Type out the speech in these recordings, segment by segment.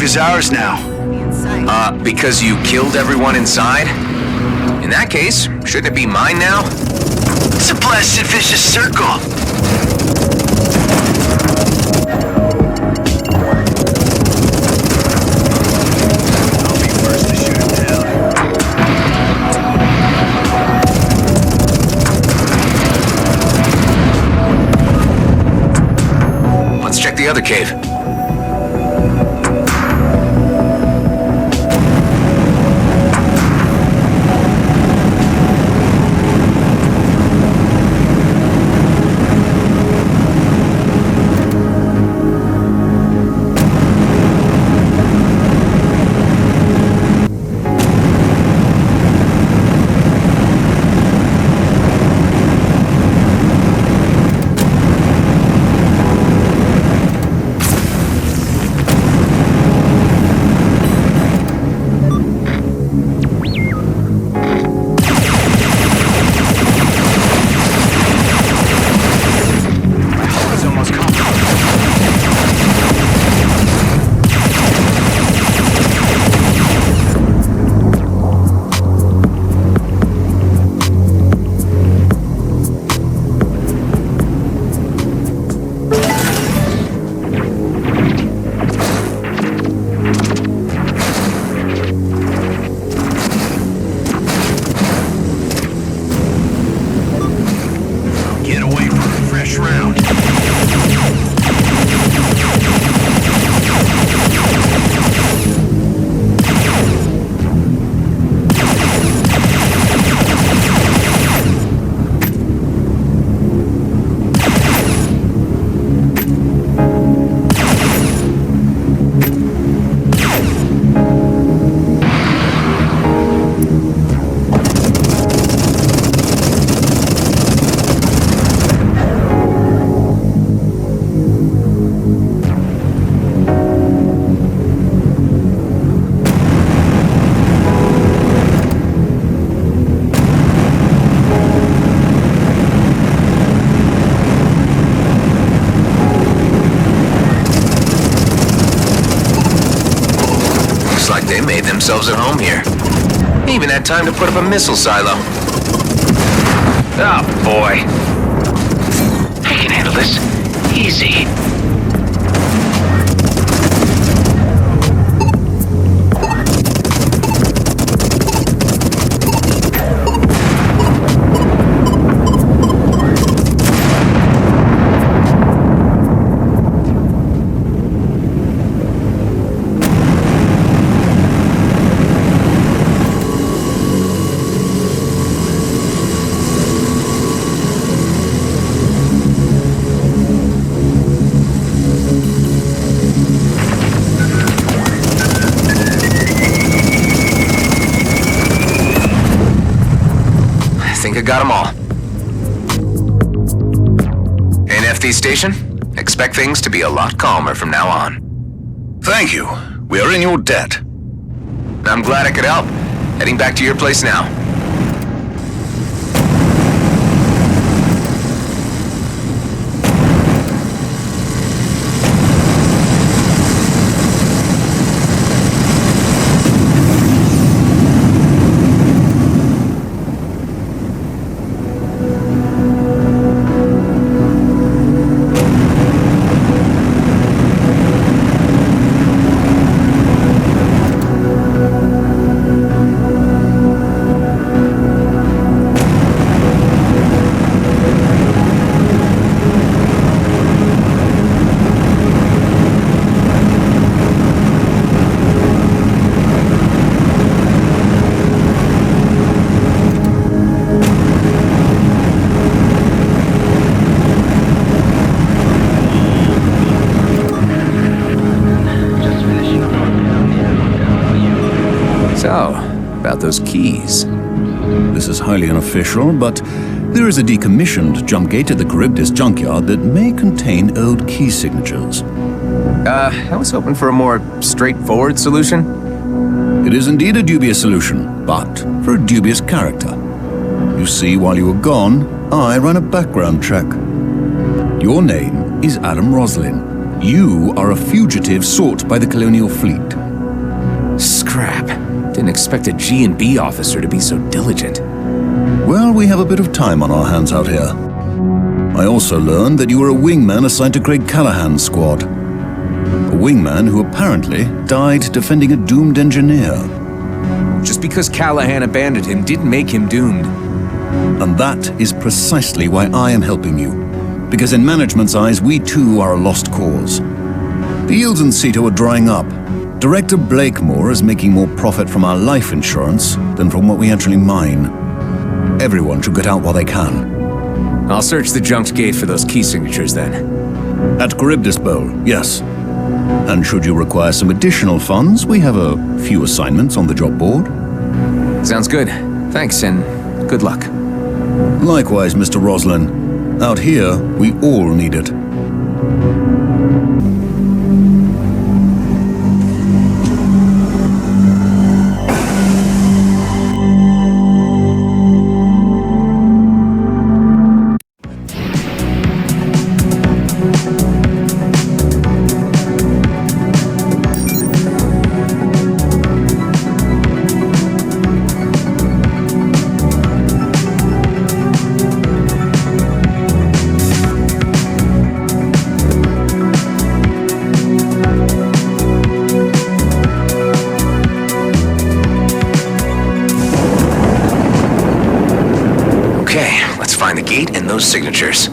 cave is ours now. Because you killed everyone inside? In that case, shouldn't it be mine now? It's a blasted vicious circle. I'll be first to shoot him down. Let's check the other cave. They made themselves at home here. They even had time to put up a missile silo. Oh, boy. I can handle this. Easy. I got them all. NFD station, expect things to be a lot calmer from now on. Thank you. We are in your debt. I'm glad I could help. Heading back to your place now. So, about those keys. This is highly unofficial, but there is a decommissioned jump gate at the Charybdis junkyard that may contain old key signatures. I was hoping for a more straightforward solution. It is indeed a dubious solution, but for a dubious character. You see, while you were gone, I ran a background check. Your name is Adam Roslin. You are a fugitive sought by the colonial fleet. Crap. Didn't expect a G&B officer to be so diligent. Well, we have a bit of time on our hands out here. I also learned that you were a wingman assigned to Craig Callahan's squad. A wingman who apparently died defending a doomed engineer. Just because Callahan abandoned him didn't make him doomed. And that is precisely why I am helping you. Because in management's eyes, we too are a lost cause. The yields in Ceto are drying up. Director Blakemore is making more profit from our life insurance than from what we actually mine. Everyone should get out while they can. I'll search the junked gate for those key signatures then. At Charybdis Bowl, yes. And should you require some additional funds, we have a few assignments on the job board. Sounds good. Thanks, and good luck. Likewise, Mr. Roslin. Out here, we all need it. Find the gate and those signatures.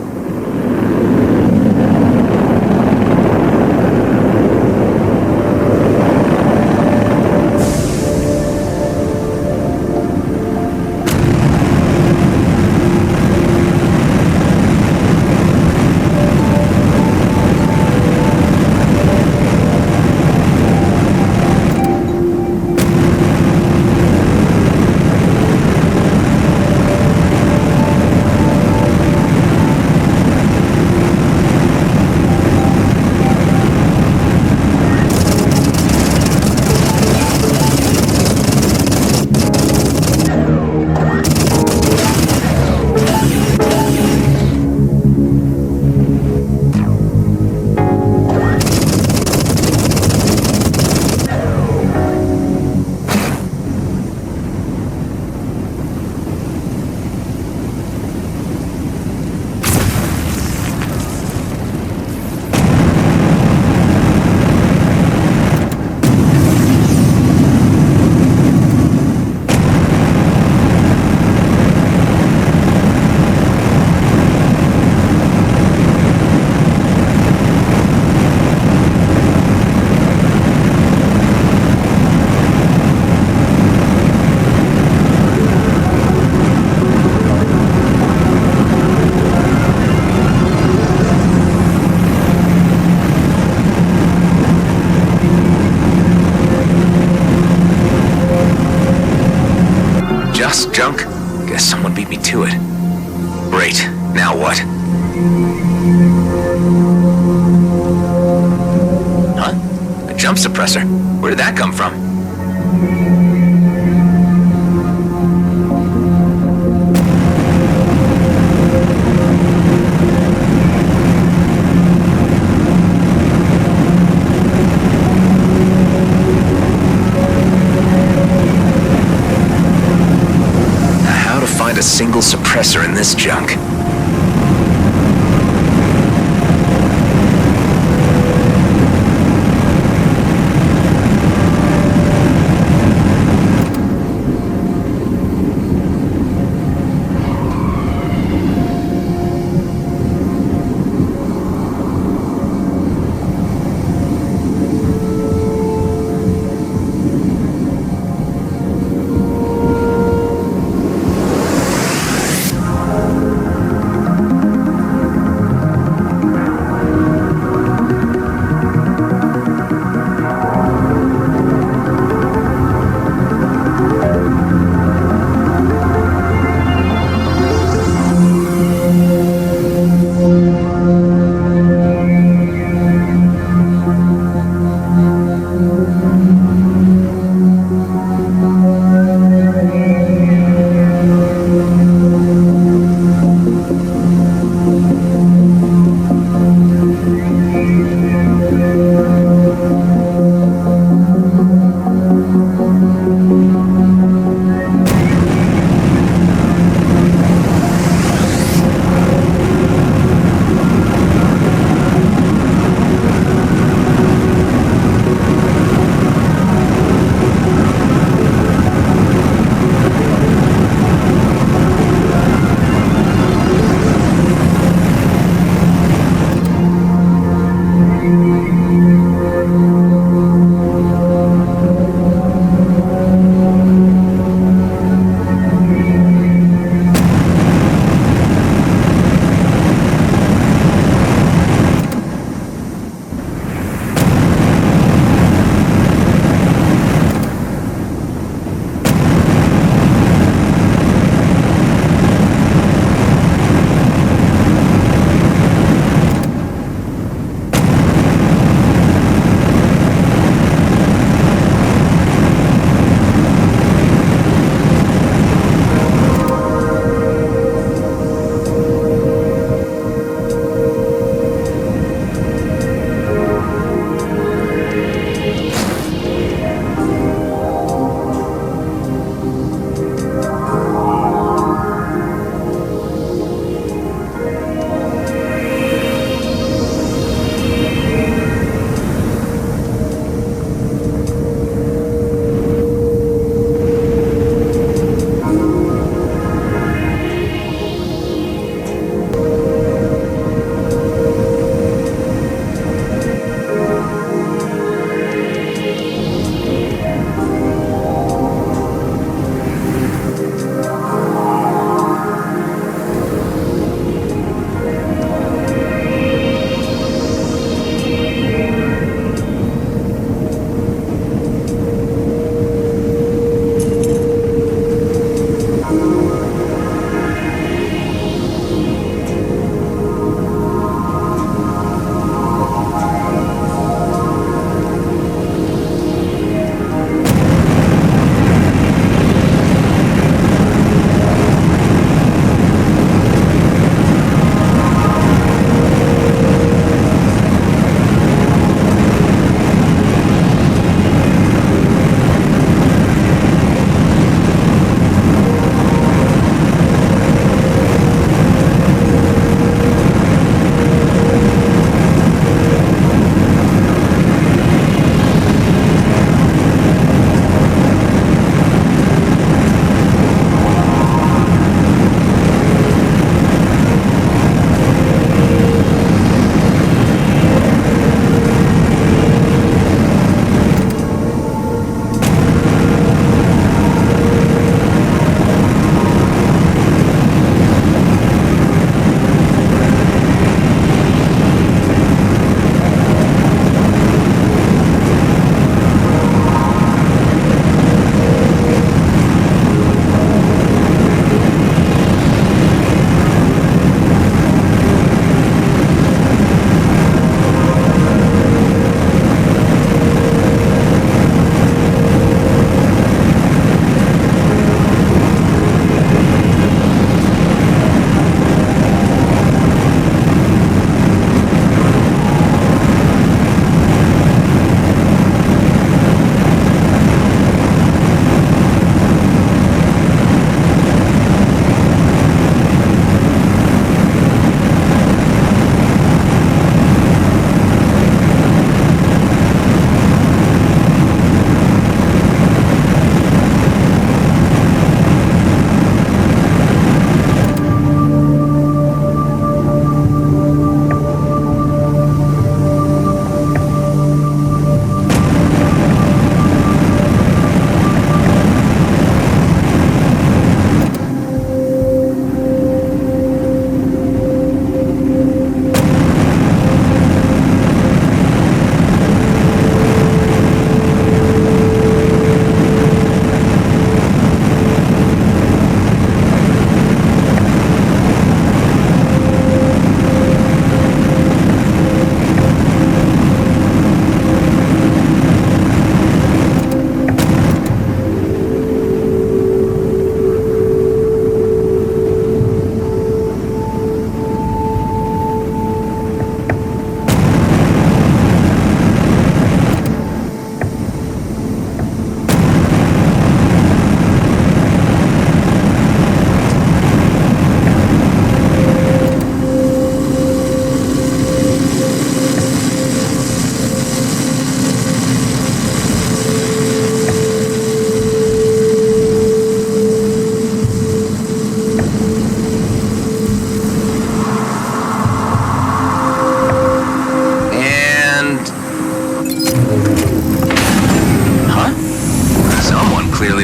Just junk? Guess someone beat me to it. Great. Now what? Huh? A jump suppressor? Where did that come from? A single suppressor in this junk.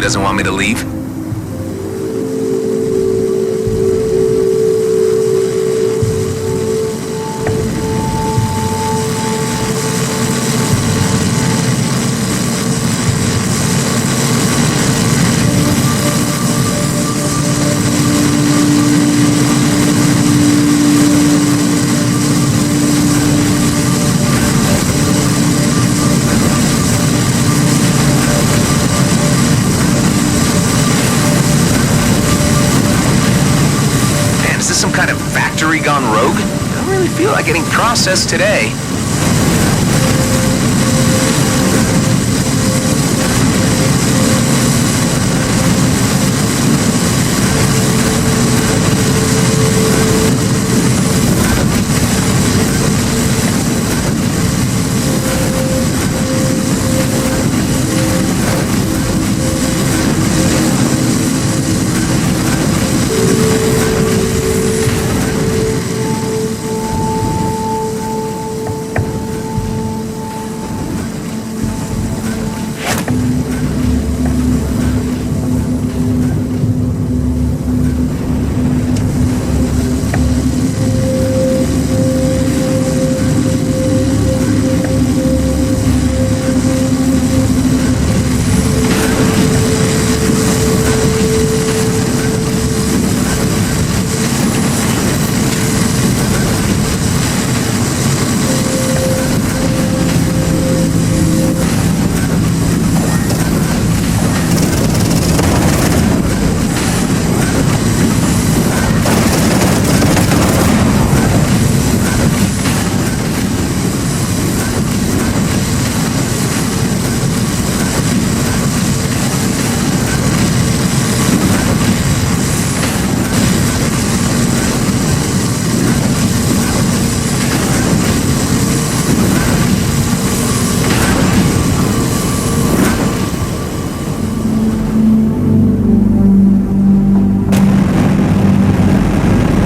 doesn't want me to leave? Some kind of factory gone rogue? I don't really feel like getting processed today.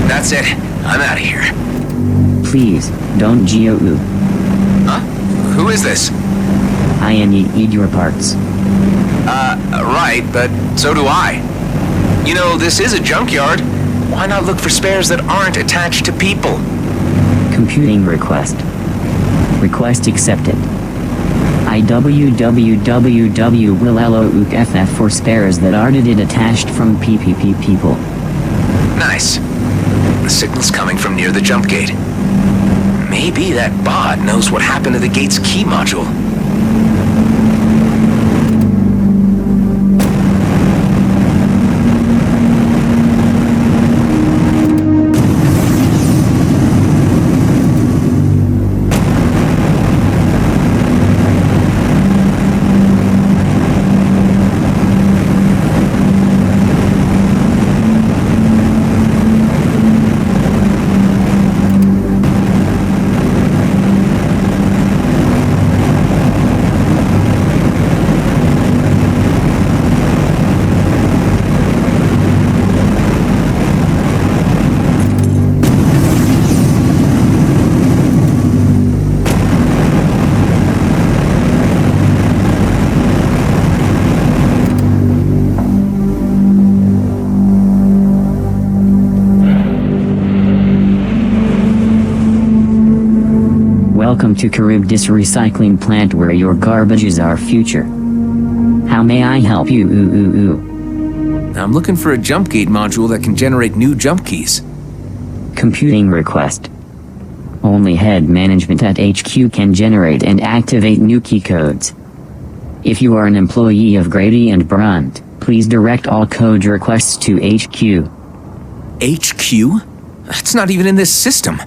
That's it. I'm out of here. Please, don't Geo-oo. Huh? Who is this? I need your parts. Right, but so do I. You know, this is a junkyard. Why not look for spares that aren't attached to people? Computing request. Request accepted. IWWWW will LOOKFF for spares that aren't attached from PPP people. Nice. The signal's coming from near the jump gate. Maybe that bot knows what happened to the gate's key module. Welcome to Charybdis Recycling Plant where your garbage is our future. How may I help you? I'm looking for a jump gate module that can generate new jump keys. Computing request. Only head management at HQ can generate and activate new key codes. If you are an employee of Grady and Brunt, please direct all code requests to HQ. HQ? That's not even in this system.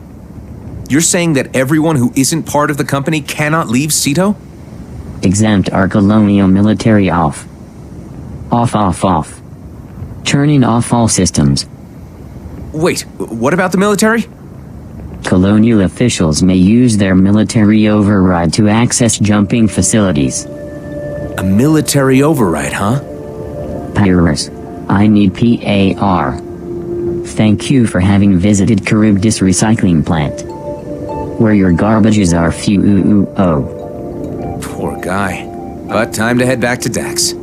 You're saying that everyone who isn't part of the company cannot leave Ceto? Exempt our colonial military off. Off. Turning off all systems. Wait, what about the military? Colonial officials may use their military override to access jumping facilities. A military override, huh? Pyrrhus. I need PAR. Thank you for having visited Charybdis Recycling Plant, where your garbages are few. Poor guy. But time to head back to Dax.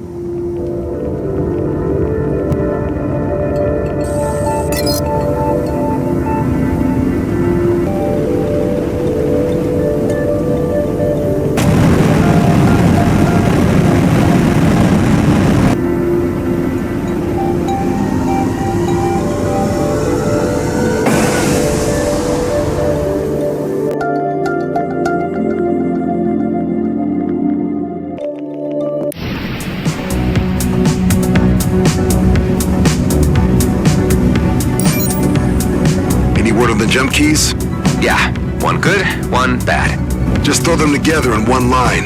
jump keys? Yeah, one good, one bad. Just throw them together in one line.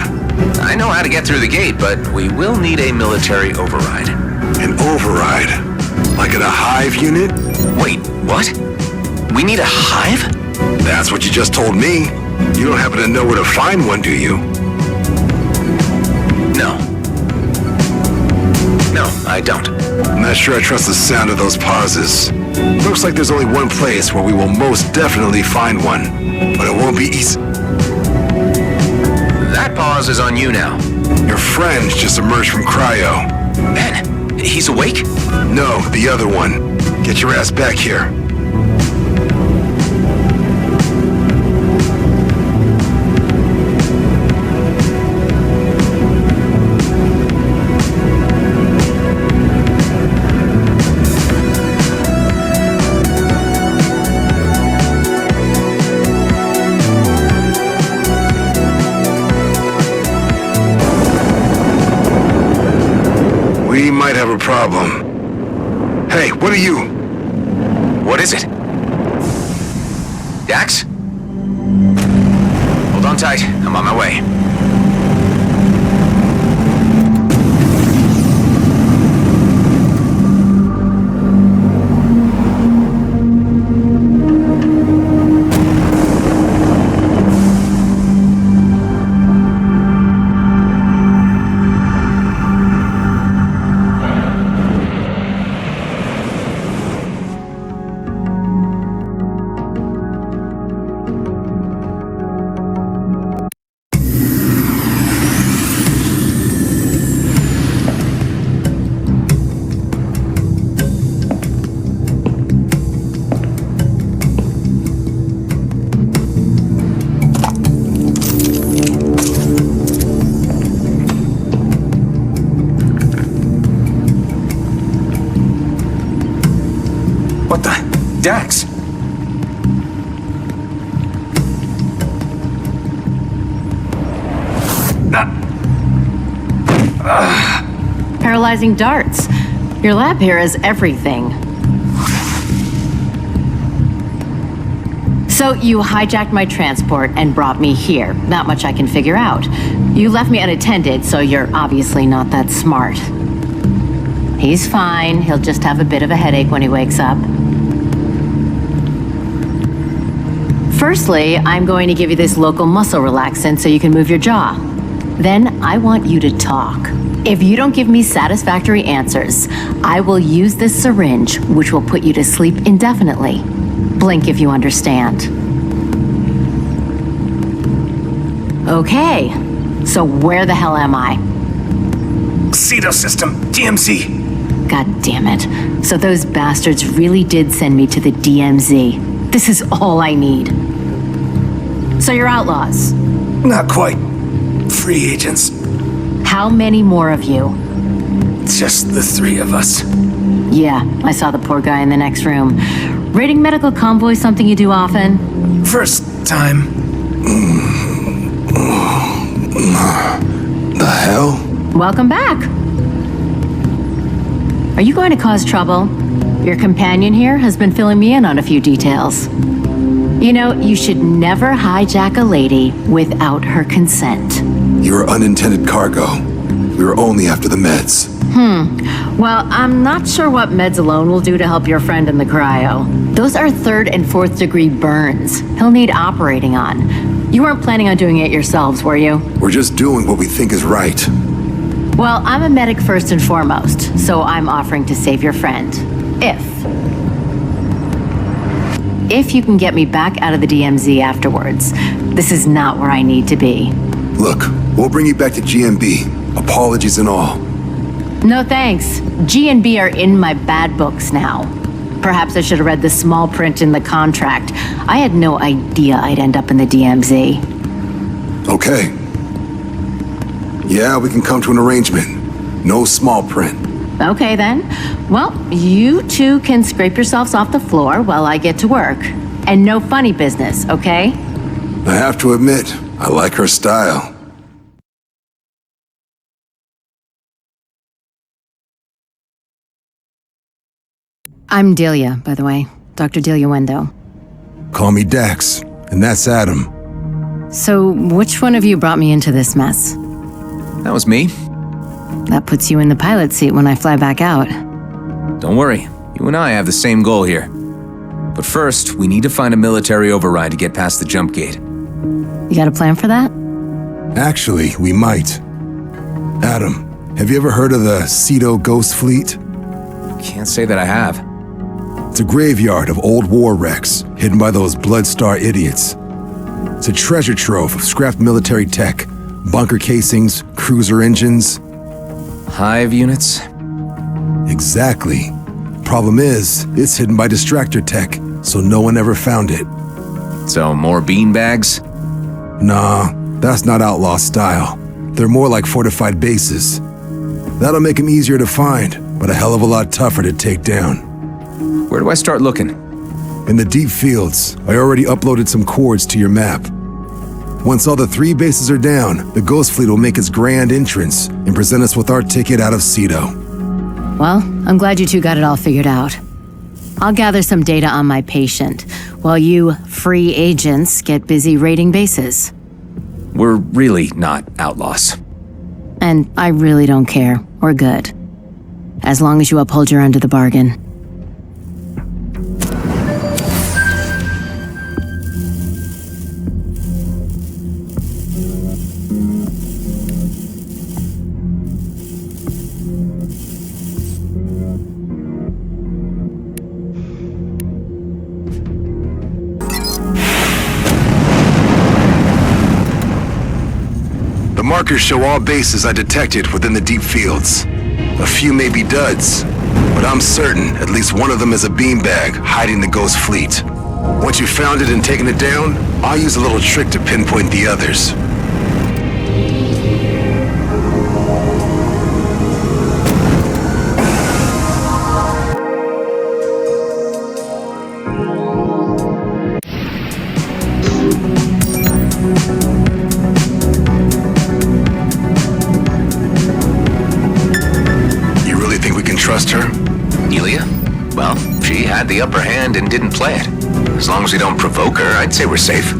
I know how to get through the gate, but we will need a military override. An override? Like in a hive unit? Wait, what? We need a hive? That's what you just told me. You don't happen to know where to find one, do you? No. No, I don't. I'm not sure I trust the sound of those pauses. Looks like there's only one place where we will most definitely find one. But it won't be easy. That pause is on you now. Your friend just emerged from cryo. Ben, he's awake? No, the other one. Get your ass back here. We might have a problem. Hey, what are you? What is it? Dax? Hold on tight. I'm on my way. What the? Dax? Paralyzing darts. Your lab here is everything. So you hijacked my transport and brought me here. Not much I can figure out. You left me unattended, so you're obviously not that smart. He's fine. He'll just have a bit of a headache when he wakes up. Firstly, I'm going to give you this local muscle relaxant so you can move your jaw. Then I want you to talk. If you don't give me satisfactory answers, I will use this syringe, which will put you to sleep indefinitely. Blink if you understand. Okay, so where the hell am I? Ceto system, DMZ. God damn it. So those bastards really did send me to the DMZ. This is all I need. So you're outlaws. Not quite. Free agents. How many more of you? Just the three of us. Yeah, I saw the poor guy in the next room. Raiding medical convoys something you do often? First time. The hell? Welcome back. Are you going to cause trouble? Your companion here has been filling me in on a few details. You know, you should never hijack a lady without her consent. You were unintended cargo. We were only after the meds. Well, I'm not sure what meds alone will do to help your friend in the cryo. Those are 3rd and 4th degree burns. He'll need operating on. You weren't planning on doing it yourselves, were you? We're just doing what we think is right. Well, I'm a medic first and foremost, so I'm offering to save your friend. If you can get me back out of the DMZ afterwards. This is not where I need to be. Look, we'll bring you back to GMB. Apologies and all. No thanks. G and B are in my bad books now. Perhaps I should have read the small print in the contract. I had no idea I'd end up in the DMZ. Okay. Yeah, we can come to an arrangement. No small print. Okay then. Well, you two can scrape yourselves off the floor while I get to work. And no funny business, okay? I have to admit, I like her style. I'm Delia, by the way. Dr. Delia Wendo. Call me Dax, and that's Adam. So, which one of you brought me into this mess? That was me. That puts you in the pilot seat when I fly back out. Don't worry, you and I have the same goal here. But first, we need to find a military override to get past the jump gate. You got a plan for that? Actually, we might. Adam, have you ever heard of the Cedo Ghost Fleet? Can't say that I have. It's a graveyard of old war wrecks hidden by those Bloodstar idiots. It's a treasure trove of scrapped military tech, bunker casings, cruiser engines. Hive units? Exactly. Problem is, it's hidden by distractor tech, so no one ever found it. So, more beanbags? Nah, that's not outlaw style. They're more like fortified bases. That'll make them easier to find, but a hell of a lot tougher to take down. Where do I start looking? In the deep fields, I already uploaded some coords to your map. Once all the 3 bases are down, the Ghost Fleet will make its grand entrance and present us with our ticket out of Cedo. Well, I'm glad you two got it all figured out. I'll gather some data on my patient, while you free agents get busy raiding bases. We're really not outlaws. And I really don't care. We're good. As long as you uphold your end of the bargain. The markers show all bases I detected within the deep fields. A few may be duds, but I'm certain at least one of them is a beanbag hiding the Ghost Fleet. Once you've found it and taken it down, I'll use a little trick to pinpoint the others. Trust her? Delia? Well, she had the upper hand and didn't play it. As long as we don't provoke her, I'd say we're safe.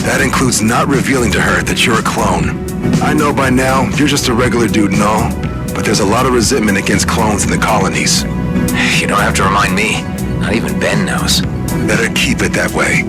That includes not revealing to her that you're a clone. I know by now you're just a regular dude and all, but there's a lot of resentment against clones in the colonies. You don't have to remind me. Not even Ben knows. Better keep it that way.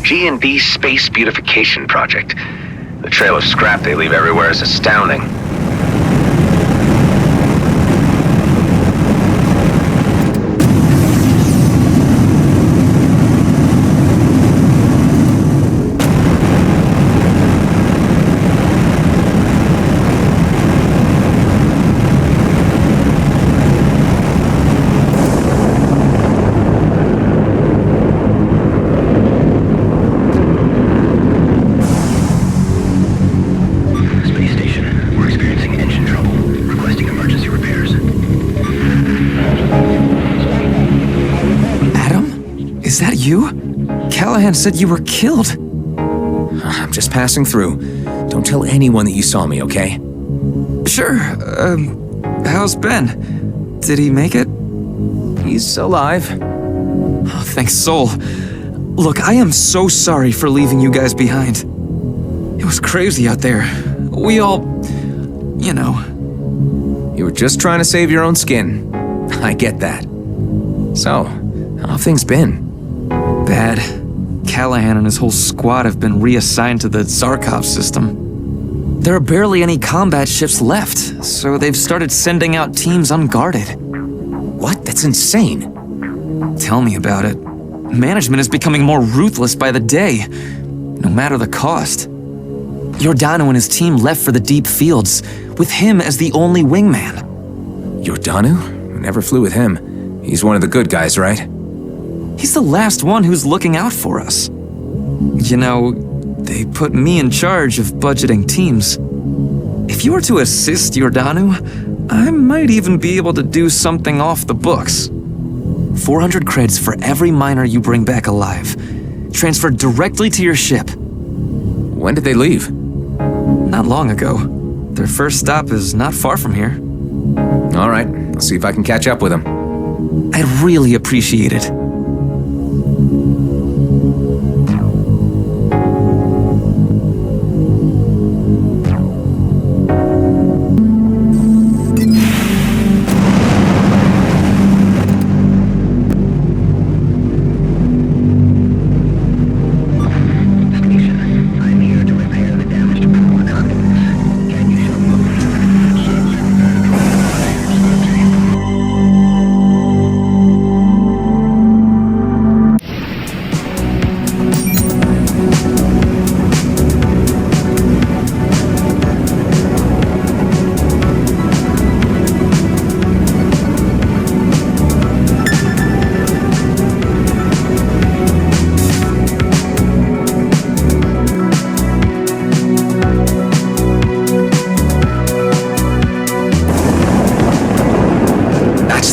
G&B Space Beautification Project. The trail of scrap they leave everywhere is astounding. Is that you? Callahan said you were killed. I'm just passing through. Don't tell anyone that you saw me, okay? Sure. How's Ben? Did he make it? He's alive. Oh, thanks, Soul. Look, I am so sorry for leaving you guys behind. It was crazy out there. We all... you know. You were just trying to save your own skin. I get that. So, how have things been? Bad. Callahan and his whole squad have been reassigned to the Zarkov system. There are barely any combat ships left, so they've started sending out teams unguarded. What? That's insane. Tell me about it. Management is becoming more ruthless by the day, no matter the cost. Giordano and his team left for the deep fields, with him as the only wingman. Giordano? Never flew with him. He's one of the good guys, right? He's the last one who's looking out for us. You know, they put me in charge of budgeting teams. If you were to assist Giordano, I might even be able to do something off the books. 400 creds for every miner you bring back alive, transferred directly to your ship. When did they leave? Not long ago. Their first stop is not far from here. All right, I'll see if I can catch up with them. I'd really appreciate it.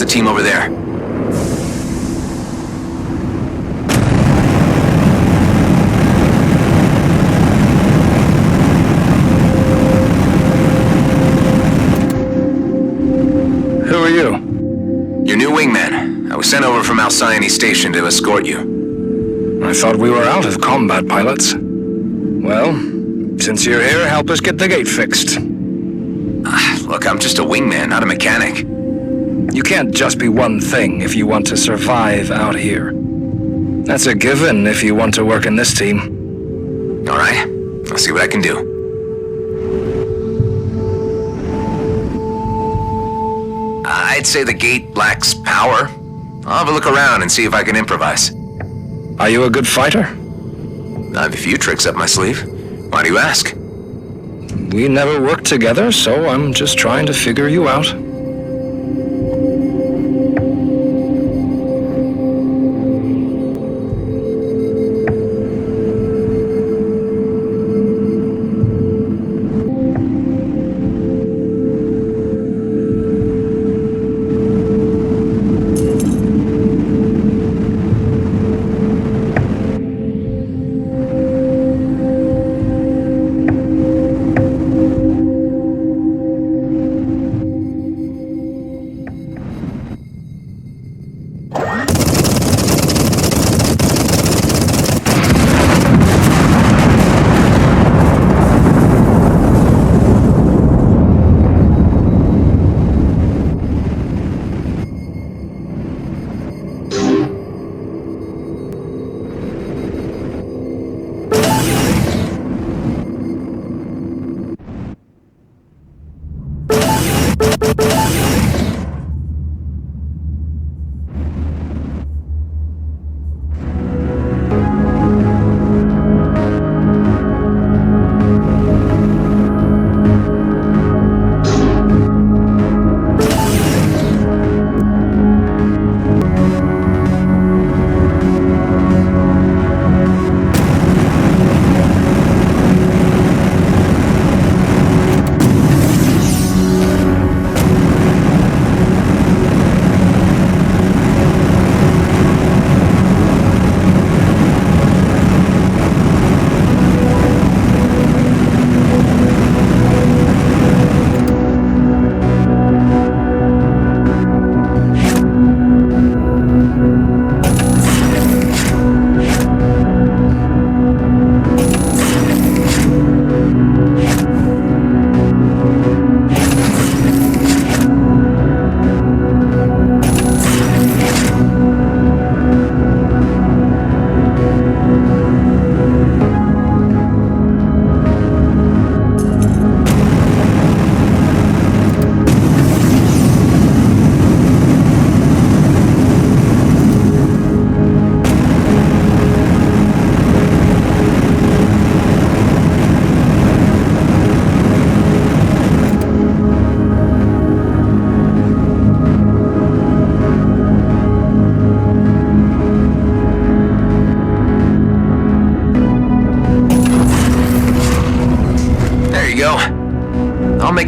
Team over there. Who are you? Your new wingman. I was sent over from Alcyone Station to escort you. I thought we were out of combat pilots. Well, since you're here, help us get the gate fixed. Look, I'm just a wingman, not a mechanic. You can't just be one thing if you want to survive out here. That's a given if you want to work in this team. All right, I'll see what I can do. I'd say the gate lacks power. I'll have a look around and see if I can improvise. Are you a good fighter? I have a few tricks up my sleeve. Why do you ask? We never worked together, so I'm just trying to figure you out.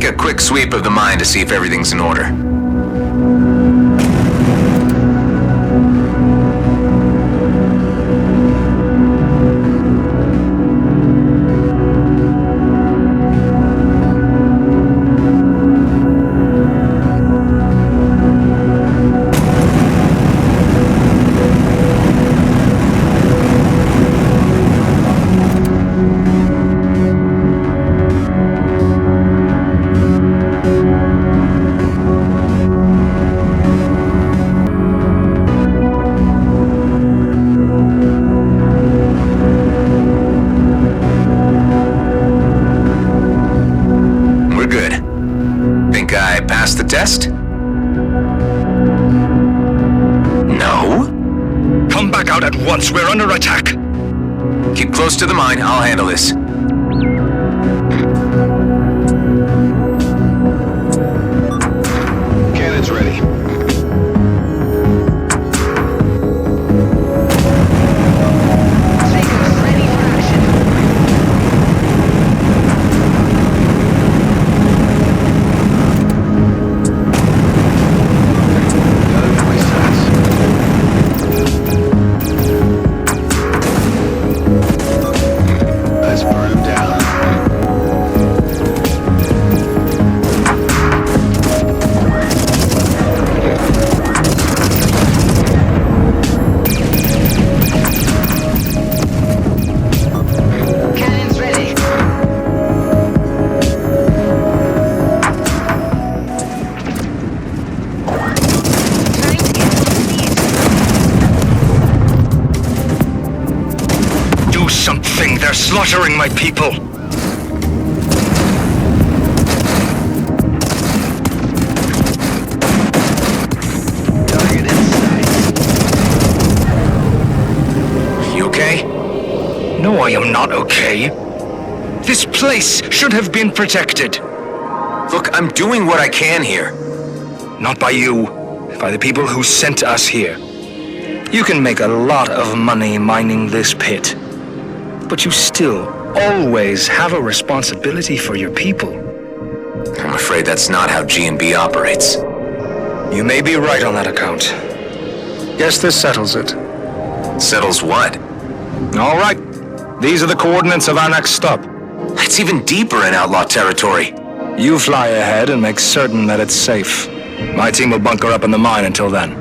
take a quick sweep of the mine to see if everything's in order. We're good. Think I passed the test? No? Come back out at once. We're under attack. Keep close to the mine. I'll handle this. Cannon's ready. Let's burn him down. Cannons ready. Trying to get speed. Do something. They're slaughtering my people. Target in sight. You okay? No, I am not okay. This place should have been protected. Look, I'm doing what I can here. Not by you, by the people who sent us here. You can make a lot of money mining this pit, but you still always have a responsibility for your people. I'm afraid that's not how G&B operates. You may be right on that account. Guess this settles it. Settles what? All right. These are the coordinates of our next stop. That's even deeper in outlaw territory. You fly ahead and make certain that it's safe. My team will bunker up in the mine until then.